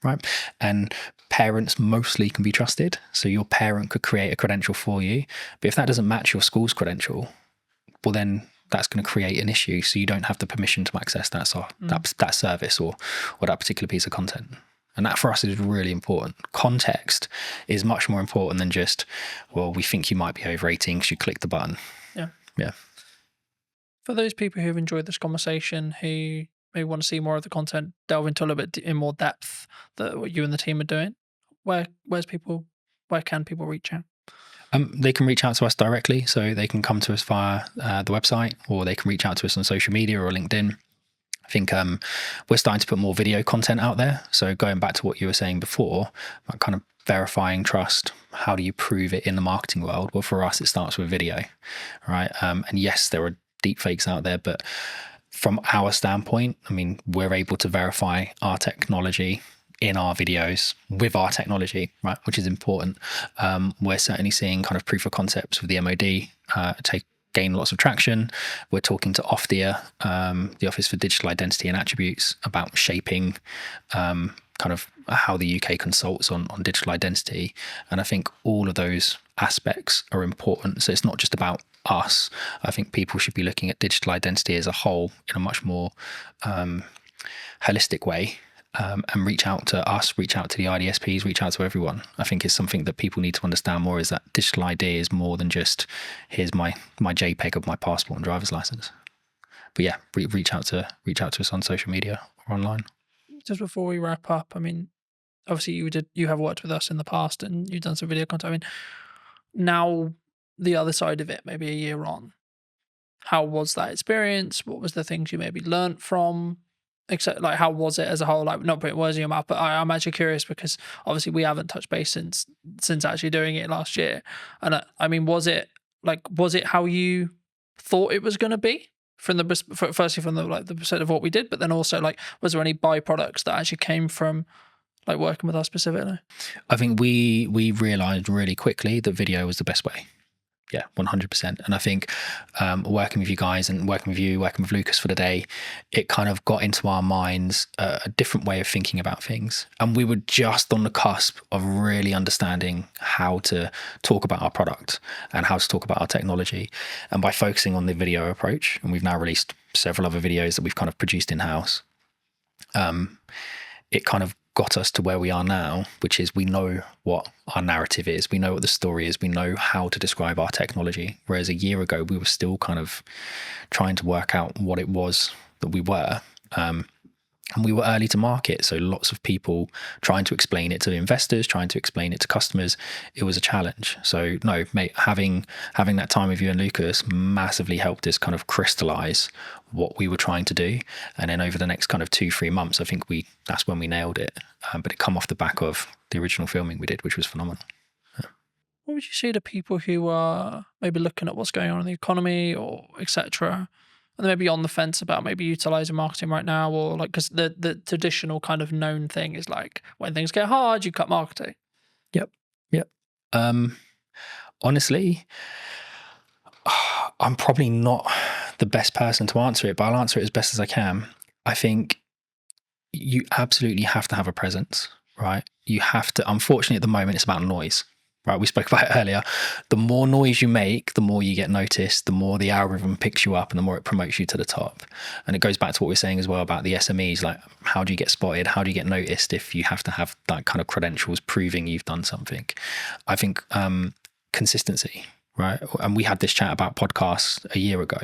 Speaker 2: right? And parents mostly can be trusted. So your parent could create a credential for you, but if that doesn't match your school's credential, well, then that's going to create an issue. So you don't have the permission to access that service or that particular piece of content. And that for us is really important. Context is much more important than just, well, we think you might be over 18 because you click the button. Yeah.
Speaker 1: For those people who've enjoyed this conversation, who may want to see more of the content, delve into a little bit in more depth that what you and the team are doing, where can people reach out?
Speaker 2: They can reach out to us directly, so they can come to us via the website, or they can reach out to us on social media or LinkedIn. I think we're starting to put more video content out there. So going back to what you were saying before, about kind of verifying trust, how do you prove it in the marketing world? Well, for us, it starts with video, right? And yes, there are deepfakes out there, but from our standpoint, I mean, we're able to verify our technology in our videos with our technology, right, which is important. We're certainly seeing kind of proof of concepts with the MOD gain lots of traction. We're talking to OFDIA, the Office for Digital Identity and Attributes, about shaping kind of how the UK consults on digital identity. And I think all of those aspects are important. So it's not just about us. I think people should be looking at digital identity as a whole in a much more holistic way. And reach out to us, reach out to the IDSPs, reach out to everyone. I think it's something that people need to understand more, is that digital ID is more than just, here's my JPEG of my passport and driver's license. But yeah, reach out to us on social media or online.
Speaker 1: Just before we wrap up, I mean, obviously you have worked with us in the past and you've done some video content. I mean, now the other side of it, maybe a year on, how was that experience? What was the things you maybe learnt from? Except, like, how was it as a whole? Like, not putting words in your mouth, but I'm actually curious, because obviously we haven't touched base since actually doing it last year. And I mean, was it how you thought it was going to be firstly from the perspective of what we did, but then also, like, was there any byproducts that actually came from like working with us specifically?
Speaker 2: I think we realized really quickly that video was the best way. Yeah, 100%. And I think working with you guys and working with Lucas for the day, it kind of got into our minds a different way of thinking about things. And we were just on the cusp of really understanding how to talk about our product and how to talk about our technology. And by focusing on the video approach, and we've now released several other videos that we've kind of produced in-house, it kind of got us to where we are now, which is we know what our narrative is, we know what the story is, we know how to describe our technology. Whereas a year ago, we were still kind of trying to work out what it was that we were. And we were early to market, so lots of people trying to explain it to investors, trying to explain it to customers. It was a challenge. So no, mate, having that time with you and Lucas massively helped us kind of crystallize what we were trying to do. And then over the next kind of 2-3 months, I think that's when we nailed it. But it come off the back of the original filming we did, which was phenomenal.
Speaker 1: What would you say to people who are maybe looking at what's going on in the economy or etc., and they may be on the fence about maybe utilizing marketing right now, or like, because the traditional kind of known thing is like, when things get hard, you cut marketing.
Speaker 2: Yep. Honestly, I'm probably not the best person to answer it, but I'll answer it as best as I can. I think you absolutely have to have a presence, right? You have to, unfortunately at the moment, it's about noise. Right, we spoke about it earlier. The more noise you make, the more you get noticed, the more the algorithm picks you up and the more it promotes you to the top. And it goes back to what we we're saying as well about the SMEs, like, how do you get spotted? How do you get noticed if you have to have that kind of credentials proving you've done something? I think consistency, right? And we had this chat about podcasts a year ago.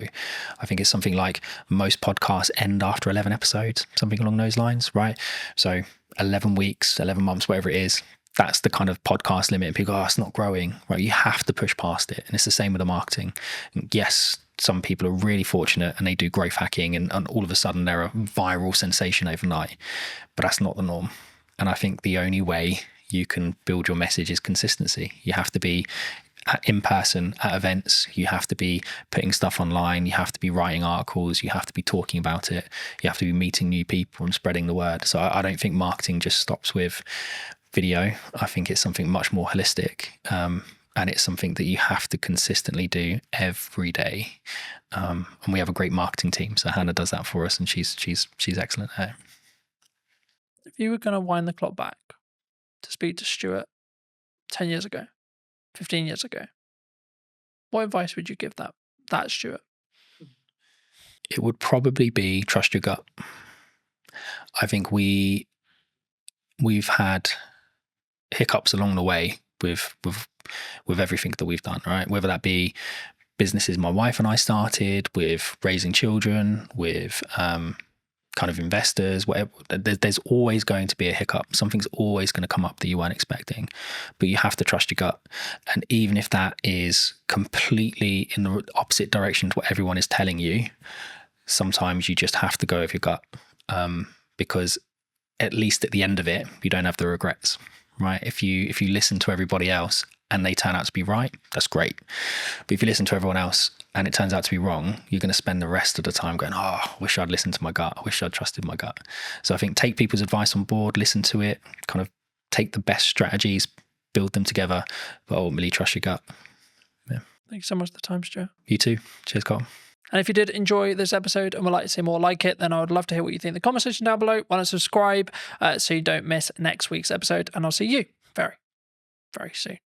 Speaker 2: I think it's something like most podcasts end after 11 episodes, something along those lines, right? So 11 weeks, 11 months, whatever it is, that's the kind of podcast limit. And people go, oh, it's not growing, right? You have to push past it. And it's the same with the marketing. And yes, some people are really fortunate and they do growth hacking and all of a sudden they're a viral sensation overnight, but that's not the norm. And I think the only way you can build your message is consistency. You have to be in person at events. You have to be putting stuff online. You have to be writing articles. You have to be talking about it. You have to be meeting new people and spreading the word. So I don't think marketing just stops with video. I think it's something much more holistic. And it's something that you have to consistently do every day. And we have a great marketing team. So Hannah does that for us, and she's excellent at it.
Speaker 1: If you were going to wind the clock back to speak to Stuart 10 years ago, 15 years ago, what advice would you give that Stuart?
Speaker 2: It would probably be trust your gut. I think we've had hiccups along the way with everything that we've done, right? Whether that be businesses my wife and I started, with raising children, with kind of investors, whatever. There's always going to be a hiccup. Something's always going to come up that you weren't expecting, but you have to trust your gut. And even if that is completely in the opposite direction to what everyone is telling you, sometimes you just have to go with your gut, because at least at the end of it, you don't have the regrets, right? If you listen to everybody else and they turn out to be right, that's great. But if you listen to everyone else and it turns out to be wrong, you're going to spend the rest of the time going, oh, I wish I'd listened to my gut. I wish I'd trusted my gut. So I think take people's advice on board, listen to it, kind of take the best strategies, build them together, but ultimately trust your gut. Yeah.
Speaker 1: Thank you so much for the time, Stuart.
Speaker 2: You too. Cheers, Carl.
Speaker 1: And if you did enjoy this episode and would like to see more like it, then I would love to hear what you think in the comment section down below. Why not subscribe so you don't miss next week's episode? And I'll see you very, very soon.